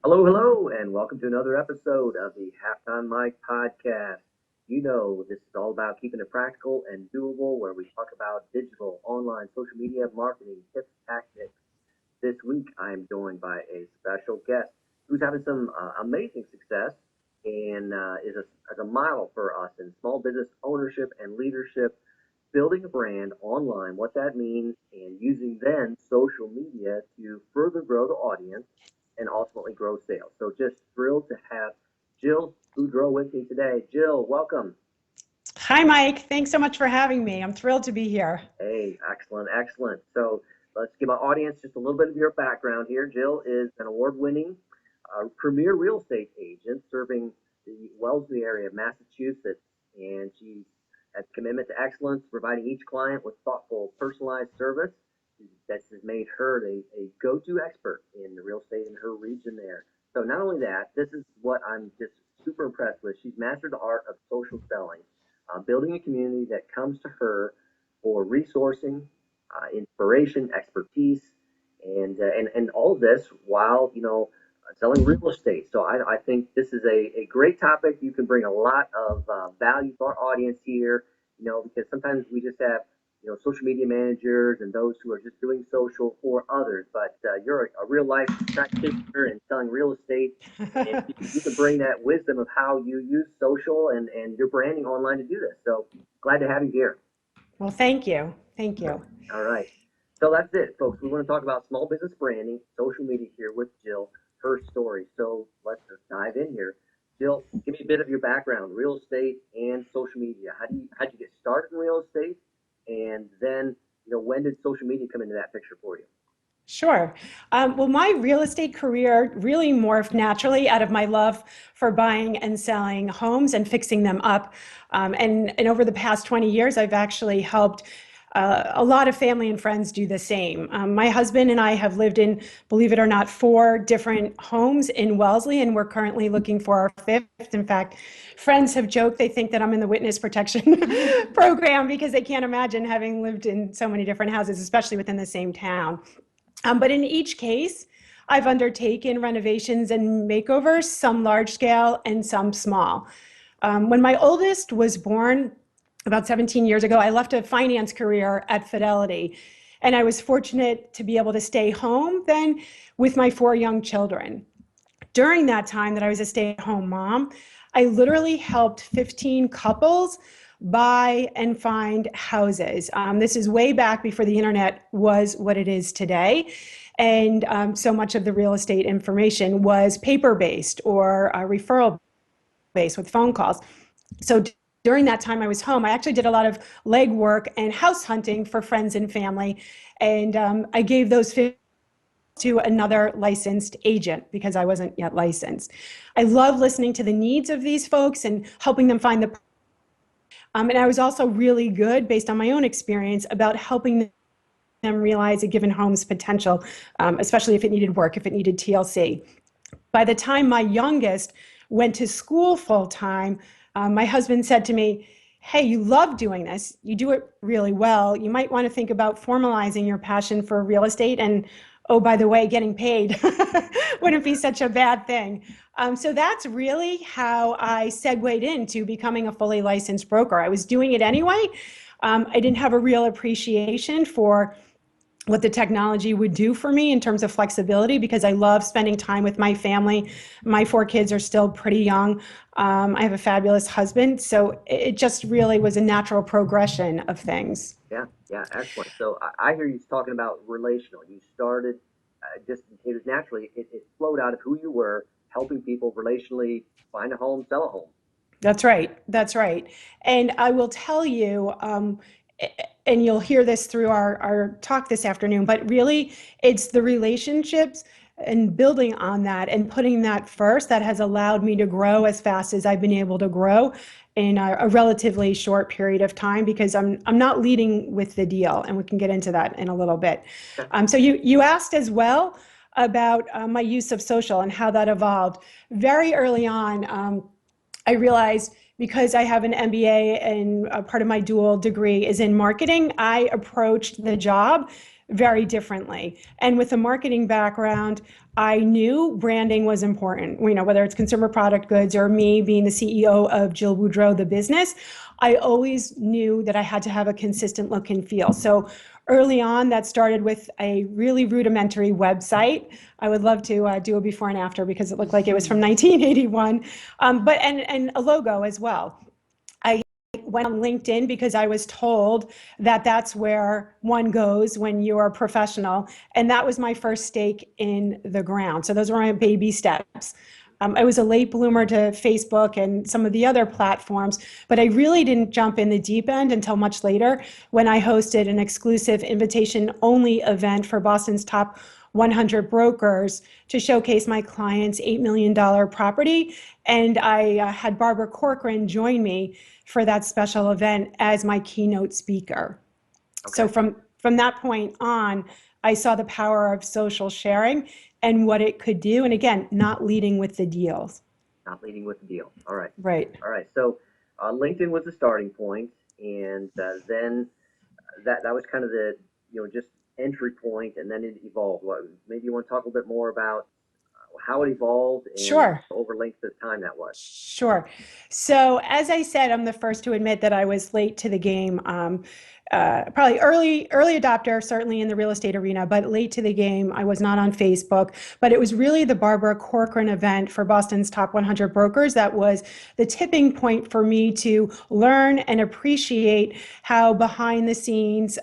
Hello, hello, and welcome to another episode of the Halftime Mike podcast. You know, this is all about keeping it practical and doable, where we talk about digital, online, social media, marketing, tips, tactics. This week, I am joined by a special guest who's having some amazing success and is as a model for us in small business ownership and leadership, building a brand online, what that means, and using then social media to further grow the audience and ultimately grow sales. So just thrilled to have Jill Boudreau with me today. Jill, welcome. Hi, Mike. Thanks so much for having me. I'm thrilled to be here. Hey, excellent, excellent. So let's give our audience just a little bit of your background here. Jill is an award-winning premier real estate agent serving the Wellesley area of Massachusetts, and she has a commitment to excellence, providing each client with thoughtful, personalized service. This has made her a go-to expert in the real estate in her region there. So not only that, this is what I'm just super impressed with. She's mastered the art of social selling, building a community that comes to her for resourcing, inspiration, expertise, and all of this while selling real estate. So I think this is a great topic. You can bring a lot of value to our audience here. Because sometimes we just have social media managers and those who are just doing social for others. But you're a real life practitioner in selling real estate, and you can bring that wisdom of how you use social and your branding online to do this. So glad to have you here. Well, thank you. Thank you. All right. So that's it, folks. We want to talk about small business branding, social media here with Jill, her story. So let's just dive in here. Jill, give me a bit of your background, real estate and social media. How'd you get started in real estate? And then, when did social media come into that picture for you? Sure. Well, my real estate career really morphed naturally out of my love for buying and selling homes and fixing them up. And over the past 20 years, I've actually helped a lot of family and friends do the same. My husband and I have lived in, believe it or not, 4 different homes in Wellesley, and we're currently looking for our fifth. In fact, friends have joked they think that I'm in the witness protection program because they can't imagine having lived in so many different houses, especially within the same town. But in each case, I've undertaken renovations and makeovers, some large scale and some small. When my oldest was born about 17 years ago, I left a finance career at Fidelity. And I was fortunate to be able to stay home then with my 4 young children. During that time that I was a stay at home mom, I literally helped 15 couples buy and find houses. This is way back before the internet was what it is today. And so much of the real estate information was paper based or referral based with phone calls. So during that time I was home, I actually did a lot of legwork and house hunting for friends and family. And I gave those to another licensed agent because I wasn't yet licensed. I love listening to the needs of these folks and helping them find the and I was also really good, based on my own experience, about helping them realize a given home's potential, especially if it needed work, if it needed TLC. By the time my youngest went to school full time, my husband said to me, "Hey, you love doing this. You do it really well. You might want to think about formalizing your passion for real estate. And oh, by the way, getting paid wouldn't be such a bad thing." So that's really how I segued into becoming a fully licensed broker. I was doing it anyway. I didn't have a real appreciation for what the technology would do for me in terms of flexibility because I love spending time with my family. My 4 kids are still pretty young. I have a fabulous husband. So it just really was a natural progression of things. Yeah, yeah, excellent. So I hear you talking about relational. You started just it was naturally it flowed out of who you were, helping people relationally find a home, sell a home. That's right. That's right. And I will tell you, and you'll hear this through our talk this afternoon, but really it's the relationships and building on that and putting that first that has allowed me to grow as fast as I've been able to grow in a relatively short period of time because I'm not leading with the deal, and we can get into that in a little bit. Okay. So you asked as well about my use of social and how that evolved. Very early on, I realized because I have an MBA and a part of my dual degree is in marketing, I approached the job very differently. And with a marketing background, I knew branding was important. You know, whether it's consumer product goods or me being the CEO of Jill Boudreau, the business, I always knew that I had to have a consistent look and feel. So early on, that started with a really rudimentary website. I would love to do a before and after because it looked like it was from 1981, but and a logo as well. I went on LinkedIn because I was told that that's where one goes when you are a professional. And that was my first stake in the ground. So those were my baby steps. I was a late bloomer to Facebook and some of the other platforms, but I really didn't jump in the deep end until much later when I hosted an exclusive invitation only event for Boston's top 100 brokers to showcase my client's $8 million property. And I had Barbara Corcoran join me for that special event as my keynote speaker. Okay. So from that point on, I saw the power of social sharing and what it could do. And again, not leading with the deals. Not leading with the deal. All right. Right. All right. So LinkedIn was the starting point, and then that was kind of the just entry point, and then it evolved. Maybe you want to talk a little bit more about how it evolved and sure. over length of time that was. Sure. So as I said, I'm the first to admit that I was late to the game. Probably early adopter, certainly in the real estate arena, but late to the game. I was not on Facebook, but it was really the Barbara Corcoran event for Boston's top 100 brokers that was the tipping point for me to learn and appreciate how behind the scenes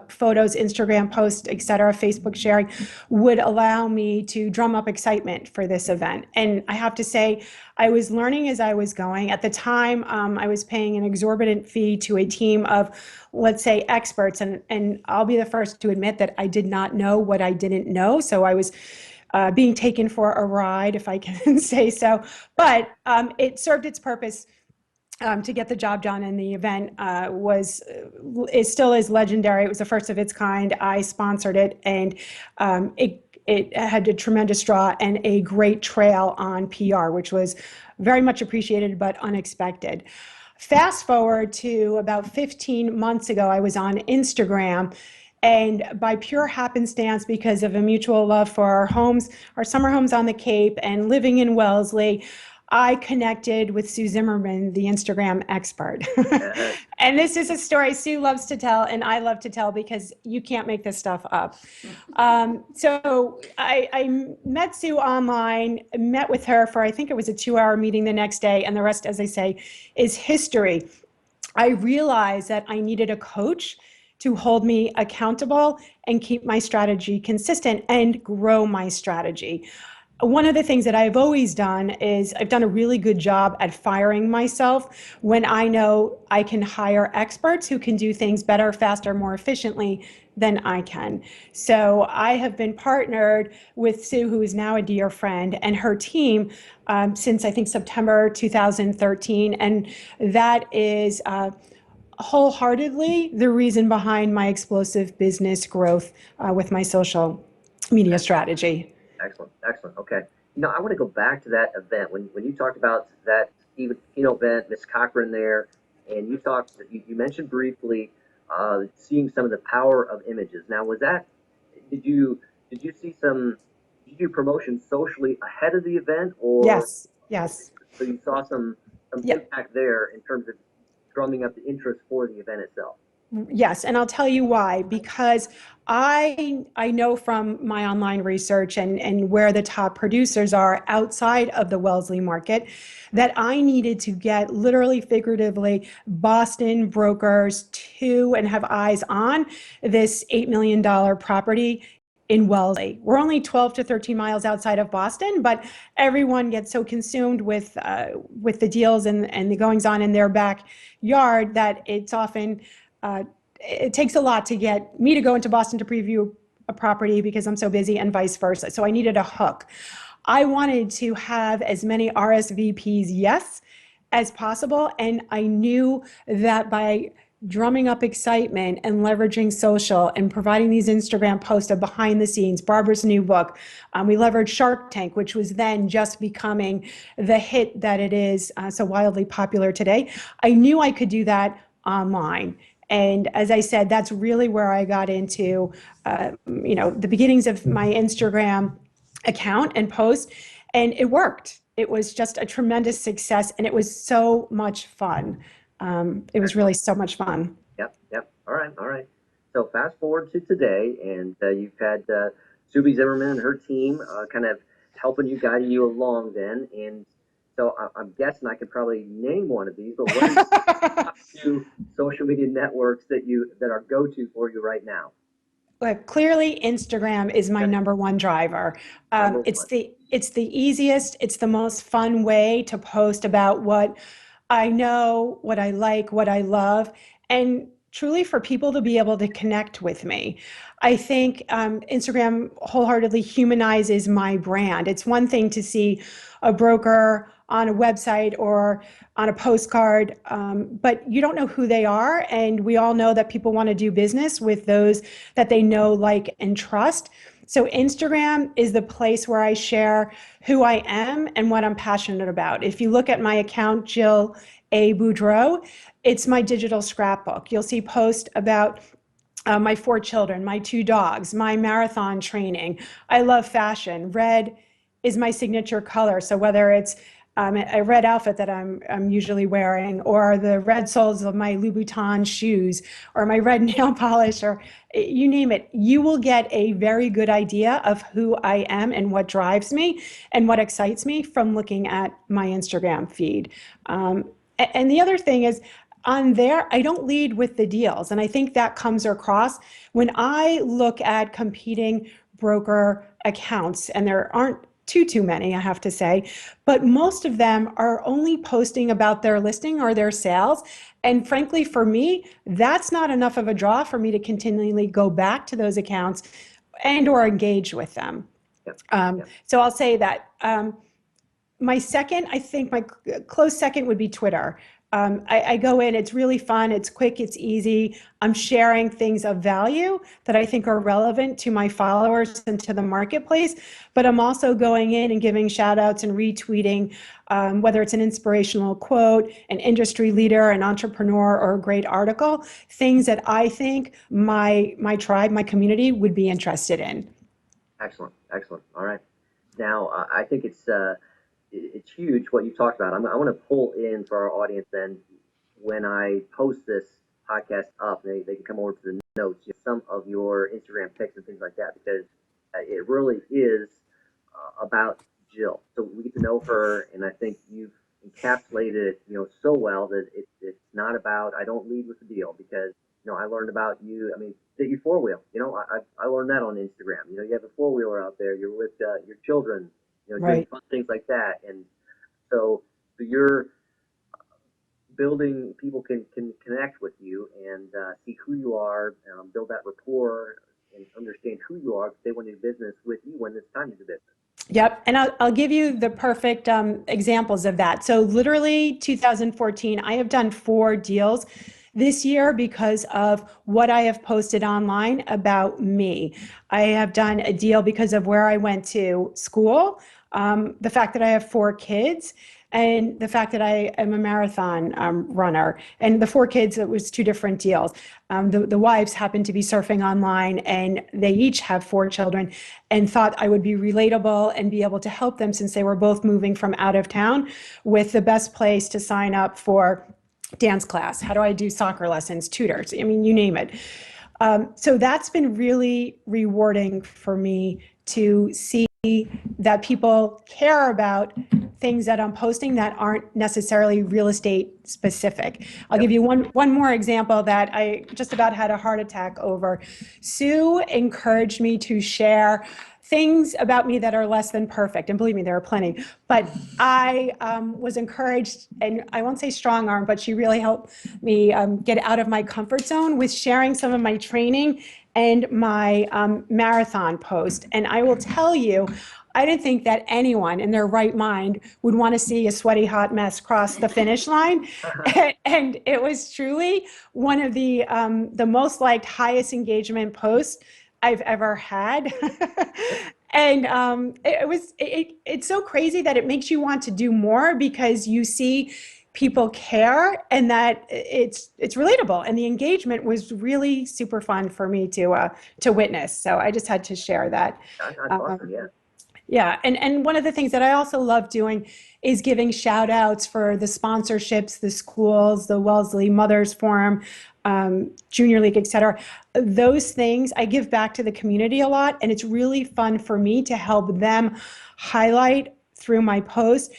photos, Instagram posts, et cetera, Facebook sharing would allow me to drum up excitement for this event. And I have to say, I was learning as I was going. At the time, I was paying an exorbitant fee to a team of, let's say, experts. And I'll be the first to admit that I did not know what I didn't know. So I was being taken for a ride, if I can say so. But it served its purpose to get the job done. And the event still is legendary. It was the first of its kind. I sponsored it, and it had a tremendous draw and a great trail on PR, which was very much appreciated but unexpected. Fast forward to about 15 months ago, I was on Instagram, and by pure happenstance, because of a mutual love for our homes, our summer homes on the Cape and living in Wellesley, I connected with Sue Zimmerman, the Instagram expert. And this is a story Sue loves to tell, and I love to tell because you can't make this stuff up. So I met Sue online, met with her for, I think it was a 2-hour meeting the next day, and the rest, as I say, is history. I realized that I needed a coach to hold me accountable and keep my strategy consistent and grow my strategy. One of the things that I've always done is I've done a really good job at firing myself when I know I can hire experts who can do things better, faster, more efficiently than I can. So I have been partnered with Sue, who is now a dear friend, and her team since I think September 2013. And that is wholeheartedly the reason behind my explosive business growth with my social media strategy. Excellent, excellent. Okay. I want to go back to that event when you talked about that keynote event, Miss Cochran there, and you mentioned briefly seeing some of the power of images. Now, did you do promotion socially ahead of the event, or yes? So you saw some impact there in terms of drumming up the interest for the event itself. Yes, and I'll tell you why. Because I know from my online research and where the top producers are outside of the Wellesley market that I needed to get, literally, figuratively, Boston brokers to and have eyes on this $8 million property in Wellesley. We're only 12 to 13 miles outside of Boston, but everyone gets so consumed with the deals and the goings on in their backyard that it's often it takes a lot to get me to go into Boston to preview a property because I'm so busy, and vice versa. So I needed a hook. I wanted to have as many RSVPs yes as possible, and I knew that by drumming up excitement and leveraging social and providing these Instagram posts of behind the scenes, Barbara's new book, we leveraged Shark Tank, which was then just becoming the hit that it is so wildly popular today. I knew I could do that online. And as I said, that's really where I got into, the beginnings of my Instagram account and post, and it worked. It was just a tremendous success, and it was so much fun. It was really Excellent. so much fun. Yep, yep. All right, all right. So fast forward to today, and you've had Subi Zimmerman and her team kind of helping you, guiding you along. Then, and so I'm guessing I could probably name one of these. But what are your top two social media networks that are go to for you right now? But clearly, Instagram is my Okay, number one driver. number It's one. the easiest, it's the most fun way to post about what I know, what I like, what I love, and truly for people to be able to connect with me. I think Instagram wholeheartedly humanizes my brand. It's one thing to see a broker on a website or on a postcard, but you don't know who they are. And we all know that people want to do business with those that they know, like, and trust. So Instagram is the place where I share who I am and what I'm passionate about. If you look at my account, Jill A. Boudreau, it's my digital scrapbook. You'll see posts about my four children, my two dogs, my marathon training. I love fashion. Red is my signature color. So whether it's a red outfit that I'm usually wearing, or the red soles of my Louboutin shoes, or my red nail polish, or you name it, you will get a very good idea of who I am and what drives me and what excites me from looking at my Instagram feed. And the other thing is, on there, I don't lead with the deals. And I think that comes across when I look at competing broker accounts, and there aren't too many, I have to say, but most of them are only posting about their listing or their sales. And frankly, for me, that's not enough of a draw for me to continually go back to those accounts and or engage with them. Yep, yep. So I'll say that. My second, I think my close second would be Twitter. I go in, it's really fun, it's quick, it's easy. I'm sharing things of value that I think are relevant to my followers and to the marketplace, but I'm also going in and giving shout outs and retweeting, whether it's an inspirational quote, an industry leader, an entrepreneur, or a great article, things that I think my tribe, my community would be interested in. Excellent, excellent. All right. Now, I think it's huge what you talked about. I want to pull in for our audience then when I post this podcast up, they can come over to the notes, some of your Instagram pics and things like that, because it really is about Jill. So we get to know her, and I think you've encapsulated it, so well that it's not about, I don't lead with the deal because, I learned about you. I mean, that you four wheel, I learned that on Instagram. You have a four wheeler out there, you're with your children, doing Right. fun things like that. And so you're building, people can connect with you and see who you are, build that rapport and understand who you are. If they want to do business with you when it's time to do business. Yep. And I'll give you the perfect examples of that. So, literally, 2014, I have done 4 deals this year because of what I have posted online about me. I have done a deal because of where I went to school, the fact that I have 4 kids, and the fact that I am a marathon runner. And the 4 kids, it was 2 different deals. The wives happened to be surfing online, and they each have 4 children, and thought I would be relatable and be able to help them since they were both moving from out of town with the best place to sign up for dance class. How do I do soccer lessons, tutors? I mean, you name it. So that's been really rewarding for me to see that people care about things that I'm posting that aren't necessarily real estate specific. I'll Yep. give you one more example that I just about had a heart attack over. Sue encouraged me to share things about me that are less than perfect, and believe me, there are plenty. But I was encouraged, and I won't say strong arm, but she really helped me get out of my comfort zone with sharing some of my training and my marathon post. And I will tell you, I didn't think that anyone in their right mind would want to see a sweaty hot mess cross the finish line. And it was truly one of the most liked, highest engagement posts I've ever had. And it's so crazy that it makes you want to do more because you see people care and that it's relatable. And the engagement was really super fun for me to witness. So I just had to share that. That's awesome. Um, Yeah. yeah, and one of the things that I also love doing is giving shout outs for the sponsorships, the schools, the Wellesley Mothers Forum, Junior League, et cetera. Those things I give back to the community a lot, and it's really fun for me to help them highlight through my post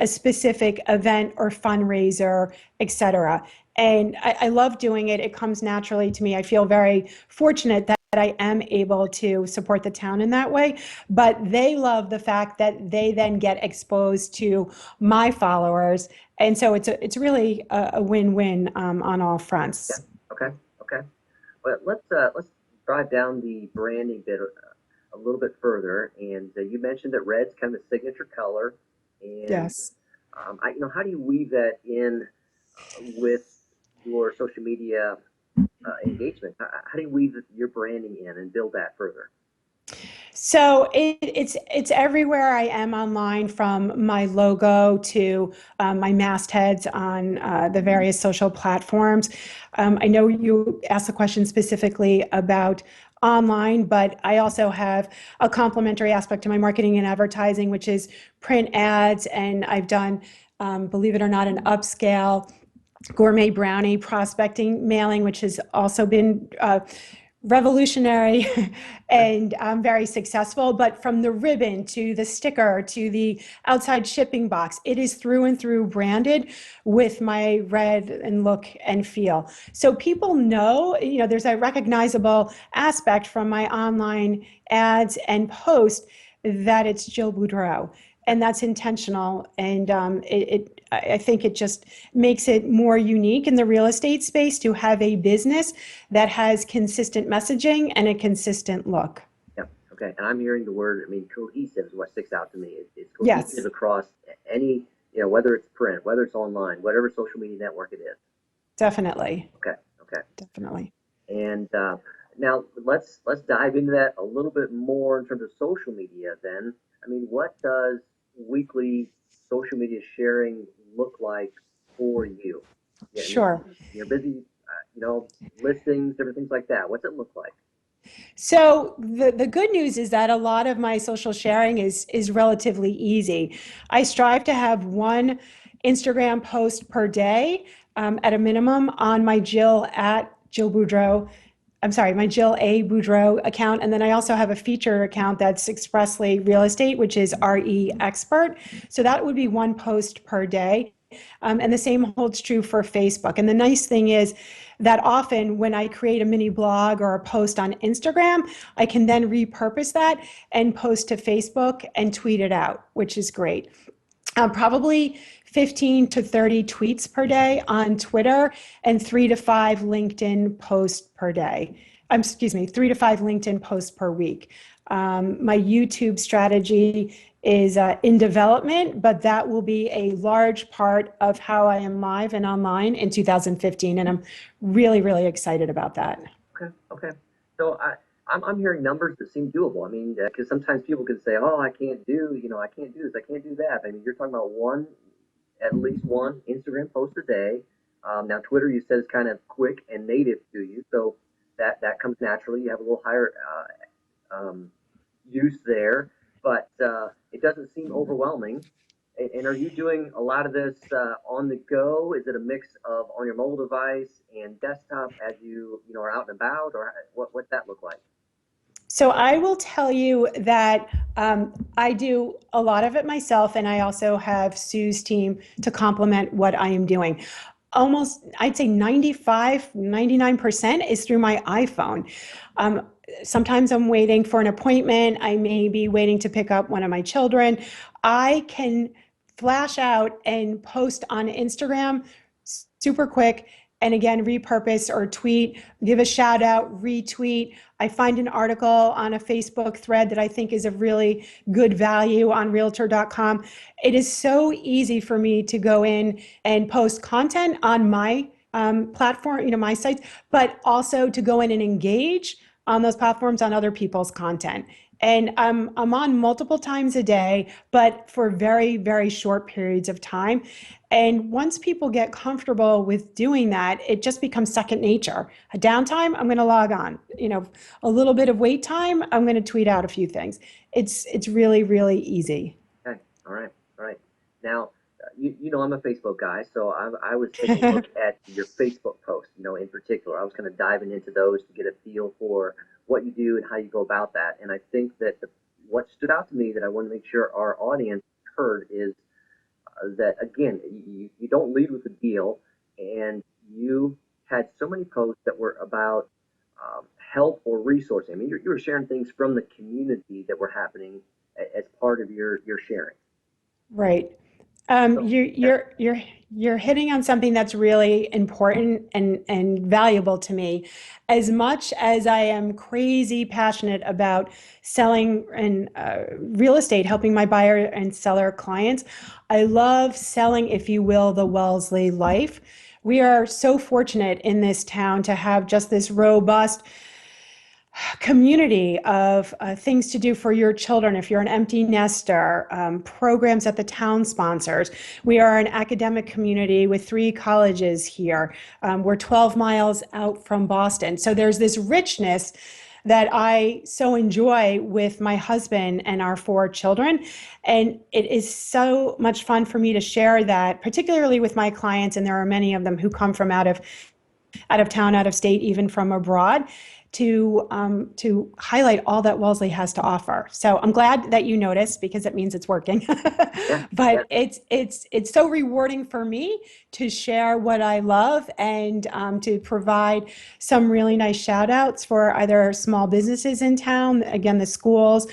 a specific event or fundraiser, et cetera. And I love doing it. It comes naturally to me. I feel very fortunate that I am able to support the town in that way. But they love the fact that they then get exposed to my followers. And so it's really a win-win on all Yeah. fronts. Okay. Okay. But let's drive down the branding bit a little bit further. And you mentioned that red's kind of a signature color, and Yes. how do you weave that in with your social media engagement? How do you weave your branding in and build that further? So it's everywhere I am online, from my logo to my mastheads on the various social platforms. I know you asked the question specifically about online, but I also have a complementary aspect to my marketing and advertising, which is print ads, and I've done, believe it or not, an upscale gourmet brownie prospecting mailing, which has also been revolutionary and very successful. But from the ribbon to the sticker to the outside shipping box, it is through and through branded with my red and look and feel. So people know, there's a recognizable aspect from my online ads and posts that it's Jill Boudreau. And that's intentional. And I think it just makes it more unique in the real estate space to have a business that has consistent messaging and a consistent look. Yeah. Okay. And I'm hearing the word. I mean, cohesive is what sticks out to me. It's cohesive Yes, across any, whether it's print, whether it's online, whatever social media network it is. definitely. Okay. Okay. Definitely. And now let's dive into that a little bit more in terms of social media. Then, I mean, what does weekly social media sharing look like for you? Yeah, Sure. you're busy, listings, different things like that. What's it look like? So the good news is that a lot of my social sharing is relatively easy. I strive to have one Instagram post per day at a minimum on my Jill at Jill Boudreau. I'm sorry, my Jill A. Boudreau account. And then I also have a feature account that's expressly real estate, which is RE Expert. So that would be one post per day. And the same holds true for Facebook. And the nice thing is that often when I create a mini blog or a post on Instagram, I can then repurpose that and post to Facebook and tweet it out, which is great. Probably 15 to 30 tweets per day on Twitter and 3 to 5 LinkedIn posts per day. Excuse me, 3 to 5 LinkedIn posts per week. My YouTube strategy is in development, but that will be a large part of how I am live and online in 2015. And I'm really, really excited about that. Okay. Okay. So I'm hearing numbers that seem doable. I mean, because sometimes people can say, "Oh, I can't do this, I can't do that." I mean, you're talking about at least one Instagram post a day. Now, Twitter, you said, is kind of quick and native to you, so that comes naturally. You have a little higher use there, but it doesn't seem overwhelming. And are you doing a lot of this on the go? Is it a mix of on your mobile device and desktop as you are out and about, or what's that look like? So I will tell you that I do a lot of it myself, and I also have Sue's team to complement what I am doing. Almost, I'd say 95, 99% is through my iPhone. Um, Sometimes I'm waiting for an appointment. I may be waiting to pick up one of my children. I can flash out and post on Instagram super quick, and again, repurpose or tweet, give a shout out, retweet. I find an article on a Facebook thread that I think is of really good value on realtor.com. It is so easy for me to go in and post content on my platform, my sites, but also to go in and engage on those platforms on other people's content. And I'm on multiple times a day, but for very, very short periods of time. And once people get comfortable with doing that, it just becomes second nature. A downtime, I'm going to log on. A little bit of wait time, I'm going to tweet out a few things. It's really, really easy. Okay. All right. All right. Now, you know I'm a Facebook guy, so I was taking a look at your Facebook posts, in particular. I was kind of diving into those to get a feel for what you do and how you go about that. And I think that what stood out to me that I want to make sure our audience heard is that, again, you don't lead with a deal, and you had so many posts that were about help or resourcing. I mean, you were sharing things from the community that were happening as part of your sharing. Right. So, yeah, You're hitting on something that's really important and valuable to me. As much as I am crazy passionate about selling and real estate, helping my buyer and seller clients, I love selling, if you will, the Wellesley life. We are so fortunate in this town to have just this robust community of things to do for your children if you're an empty nester, programs that the town sponsors. We are an academic community with 3 colleges here. We're 12 miles out from Boston. So there's this richness that I so enjoy with my husband and our 4 children. And it is so much fun for me to share that, particularly with my clients. And there are many of them who come from out of town, out of state, even from abroad, to highlight all that Wellesley has to offer. So I'm glad that you noticed because it means it's working. yeah, yeah. But it's so rewarding for me to share what I love and to provide some really nice shout outs for either small businesses in town, again the schools,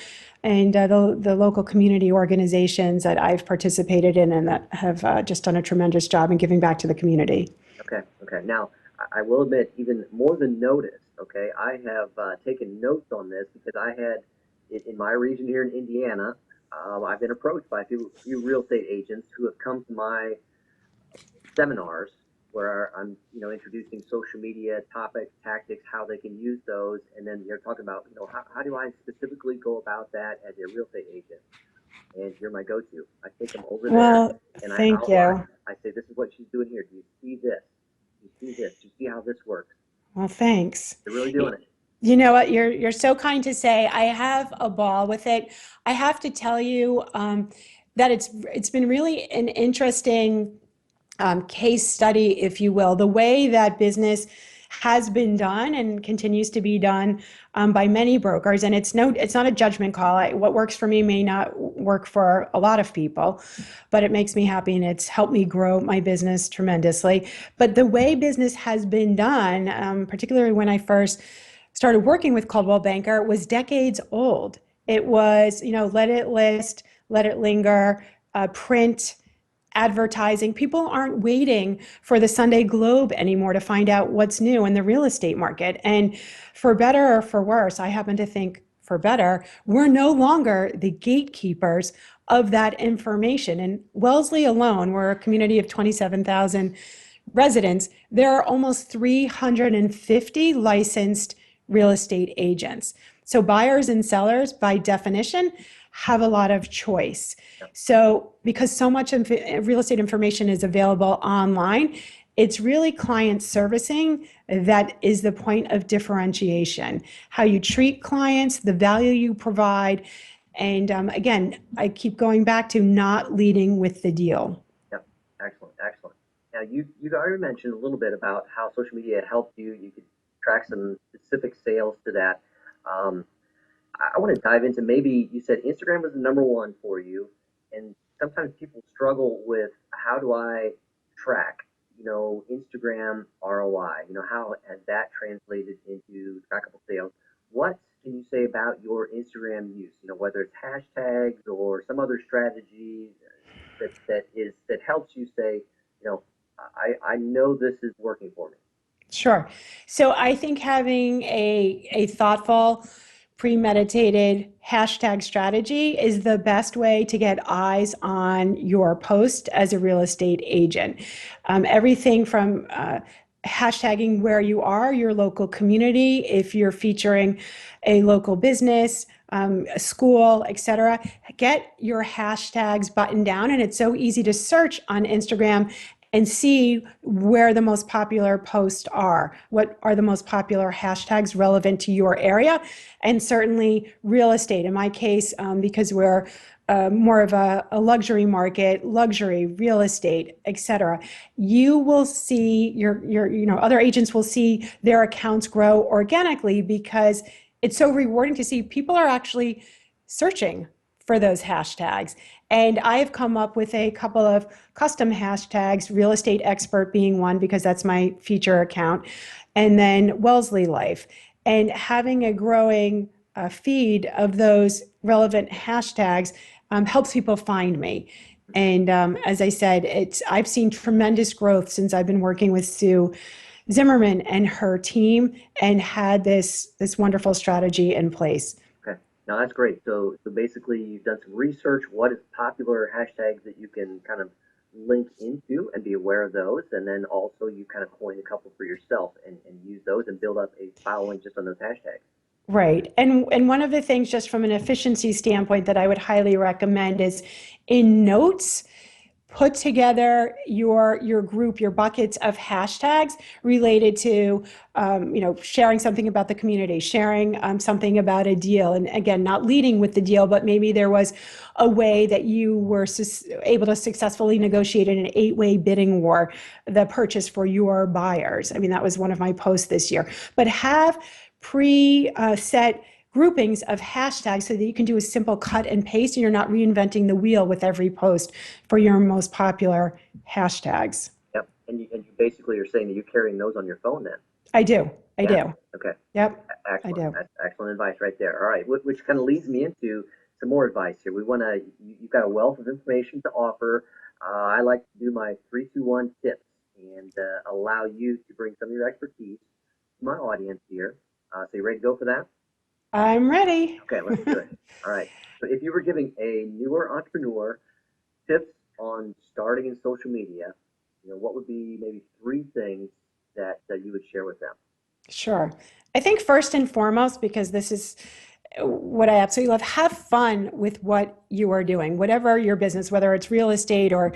and the local community organizations that I've participated in and that have just done a tremendous job in giving back to the community. Okay, okay. Now, I will admit, even more than notice, okay, I have taken notes on this because I had, in my region here in Indiana, I've been approached by a few real estate agents who have come to my seminars where I'm, introducing social media topics, tactics, how they can use those, and then you're talking about, how do I specifically go about that as a real estate agent? And you're my go-to. I take them over there Well, and I thank outline. you. I say, this is what she's doing here. Do you see this? Do you see this? Do you see how this works? Well, thanks. They're really doing it. You know what? You're so kind to say. I have a ball with it. I have to tell you that it's been really an interesting case study, if you will, the way that business has been done and continues to be done by many brokers. And it's not a judgment call. What works for me may not work for a lot of people, but it makes me happy and it's helped me grow my business tremendously. But the way business has been done, particularly when I first started working with Coldwell Banker, was decades old. It was, let it list, let it linger, print, advertising. People aren't waiting for the Sunday Globe anymore to find out what's new in the real estate market. And for better or for worse, I happen to think for better, we're no longer the gatekeepers of that information. And Wellesley alone, we're a community of 27,000 residents. There are almost 350 licensed real estate agents. So buyers and sellers, by definition, have a lot of choice. So because so much real estate information is available online, it's really client servicing that is the point of differentiation. How you treat clients, the value you provide. And again, I keep going back to not leading with the deal. Yep. Excellent. Excellent. Now, you already mentioned a little bit about how social media helped you. You could track some specific sales to that. Um, I want to dive into, maybe you said Instagram was the number one for you, and sometimes people struggle with, how do I track, Instagram ROI? How has that translated into trackable sales? What can you say about your Instagram use? Whether it's hashtags or some other strategy that helps you say, I know this is working for me. Sure. So I think having a thoughtful, premeditated hashtag strategy is the best way to get eyes on your post as a real estate agent. Everything from hashtagging where you are, your local community, if you're featuring a local business, a school, etc. Get your hashtags buttoned down, and it's so easy to search on Instagram and see where the most popular posts are. What are the most popular hashtags relevant to your area? And certainly real estate. In my case, because we're more of a luxury market, luxury, real estate, etc. You will see other agents will see their accounts grow organically because it's so rewarding to see people are actually searching for those hashtags. And I've come up with a couple of custom hashtags, real estate expert being one, because that's my feature account, and then Wellesley Life. And having a growing feed of those relevant hashtags helps people find me. And as I said, I've seen tremendous growth since I've been working with Sue Zimmerman and her team, and had this wonderful strategy in place. Okay. Now that's great. So basically, you've done some research. What is popular hashtags that you can kind of link into and be aware of those, and then also you kind of coin a couple for yourself and use those and build up a following just on those hashtags. Right. And one of the things, just from an efficiency standpoint, that I would highly recommend is in notes, put together your group, your buckets of hashtags related to, sharing something about the community, sharing something about a deal. And again, not leading with the deal, but maybe there was a way that you were able to successfully negotiate in an 8-way bidding war, the purchase for your buyers. I mean, that was one of my posts this year. But have pre-set groupings of hashtags so that you can do a simple cut and paste, and you're not reinventing the wheel with every post for your most popular hashtags. Yep. And you basically are saying that you're carrying those on your phone then. I do. I Yeah. do. Okay. Yep. I Excellent. do. That's excellent advice right there. All right. Which kind of leads me into some more advice here. We want to, you've got a wealth of information to offer. I like to do my 3, 2, 1 tips and allow you to bring some of your expertise to my audience here. So you ready to go for that? I'm ready. Okay, let's do it. All right. So if you were giving a newer entrepreneur tips on starting in social media, what would be maybe 3 things that you would share with them? Sure. I think first and foremost, because this is what I absolutely love, have fun with what you are doing, whatever your business, whether it's real estate or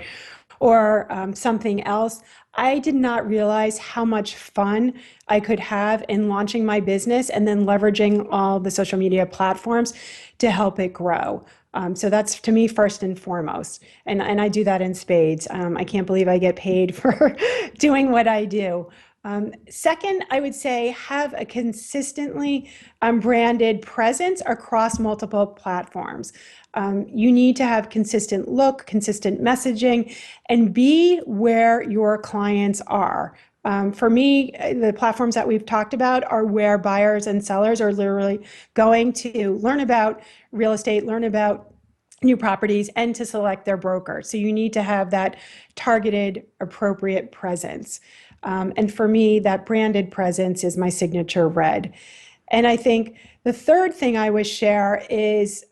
something else. I did not realize how much fun I could have in launching my business and then leveraging all the social media platforms to help it grow. So that's, to me, first and foremost. And I do that in spades. I can't believe I get paid for doing what I do. Second, I would say have a consistently branded presence across multiple platforms. You need to have consistent look, consistent messaging, and be where your clients are. For me, the platforms that we've talked about are where buyers and sellers are literally going to learn about real estate, learn about new properties, and to select their broker. So you need to have that targeted, appropriate presence. And for me, that branded presence is my signature red. And I think the third thing I would share is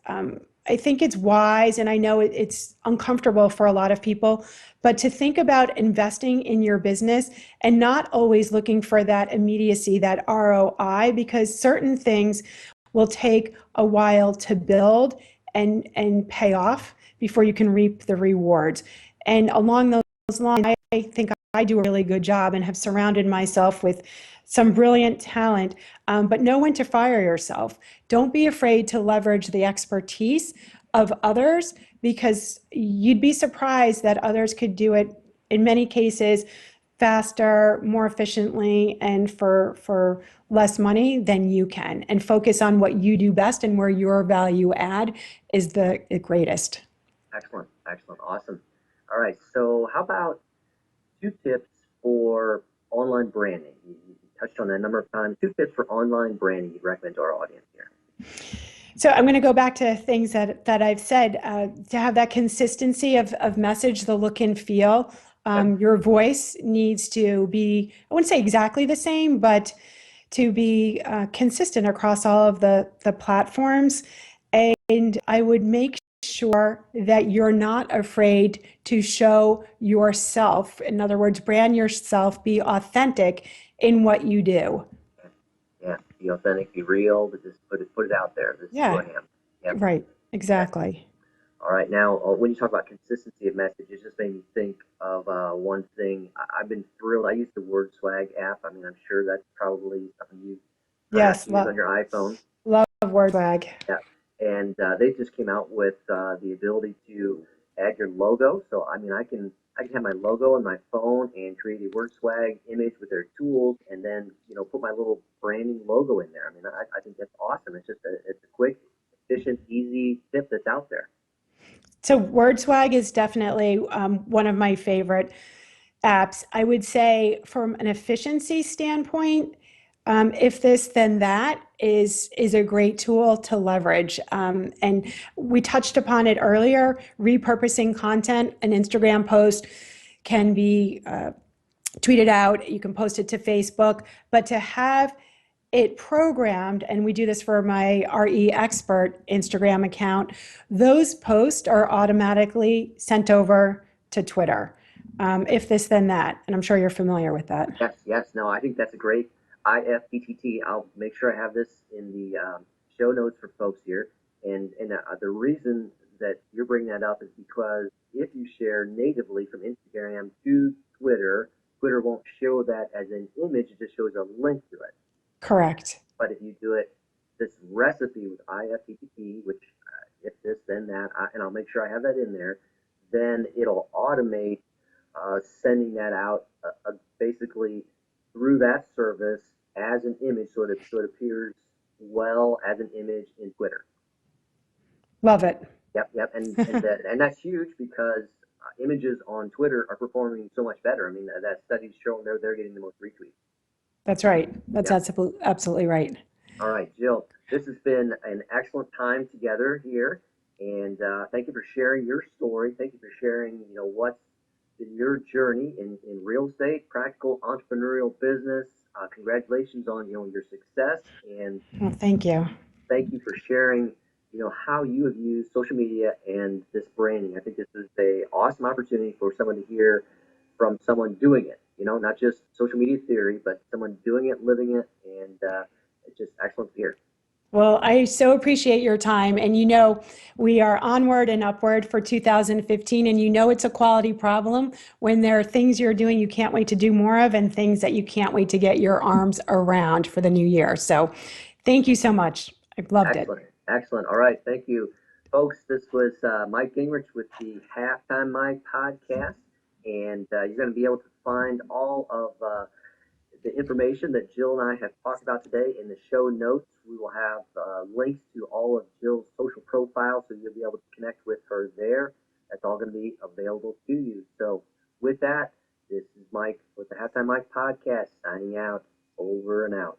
I think it's wise, and I know it's uncomfortable for a lot of people, but to think about investing in your business and not always looking for that immediacy, that ROI, because certain things will take a while to build and pay off before you can reap the rewards. And along those lines, I think I do a really good job and have surrounded myself with some brilliant talent, but know when to fire yourself. Don't be afraid to leverage the expertise of others, because you'd be surprised that others could do it in many cases faster, more efficiently, and for less money than you can. And focus on what you do best and where your value add is the greatest. Excellent. Excellent. Awesome. All right. So how about 2 tips for online branding? You touched on that a number of times. 2 tips for online branding you'd recommend to our audience here. So I'm going to go back to things that I've said, to have that consistency of message, the look and feel. Yep. Your voice needs to be, I wouldn't say exactly the same, but to be consistent across all of the platforms. And I would make sure that you're not afraid to show yourself. In other words, brand yourself, be authentic in what you do. Yeah, be authentic, be real, but just put it out there. This is who Yeah, I am. Yep. right. Okay. Exactly. All right. Now, when you talk about consistency of messages, just made me think of one thing. I've been thrilled. I use the Word Swag app. I mean, I'm sure that's probably something you perhaps Yes, use on your iPhone. love word swag. Yeah. And they just came out with the ability to add your logo. So I mean, I can have my logo on my phone and create a Word Swag image with their tools, and then put my little branding logo in there. I mean, I think that's awesome. It's a quick, efficient, easy tip that's out there. So word swag is definitely one of my favorite apps. I would say from an efficiency standpoint, if this then that is a great tool to leverage. And we touched upon it earlier. Repurposing content, an Instagram post can be tweeted out. You can post it to Facebook, but to have it programmed, and we do this for my RE Expert Instagram account, those posts are automatically sent over to Twitter. If this, then that. And I'm sure you're familiar with that. Yes, yes. No, I think that's a great IFTTT. I'll make sure I have this in the show notes for folks here. And the reason that you're bringing that up is because if you share natively from Instagram to Twitter, Twitter won't show that as an image. It just shows a link to it. Correct. But if you do it, this recipe with IFTTT, which if this, then that, and I'll make sure I have that in there, then it'll automate sending that out basically through that service as an image, so it appears well as an image in Twitter. Love it. Yep, yep, and that's huge because images on Twitter are performing so much better. I mean, that study's showing they're getting the most retweets. That's right. That's Yep. absolutely right. All right, Jill, this has been an excellent time together here, and thank you for sharing your story. Thank you for sharing, what's been your journey in real estate, practical entrepreneurial business. Congratulations on, your success, and Well, thank you. thank you for sharing, how you have used social media and this branding. I think this is a awesome opportunity for someone to hear from someone doing it. Not just social media theory, but someone doing it, living it, and it's just excellent to hear. Well, I so appreciate your time. And we are onward and upward for 2015. And it's a quality problem when there are things you're doing you can't wait to do more of and things that you can't wait to get your arms around for the new year. So thank you so much. I've loved it. Excellent. Excellent. All right. Thank you, folks. This was Mike Gingerich with the Halftime Mike podcast. And you're going to be able to find all of the information that Jill and I have talked about today in the show notes. We will have links to all of Jill's social profiles, so you'll be able to connect with her there. That's all going to be available to you. So, with that, this is Mike with the Halftime Mike podcast signing out. Over and out.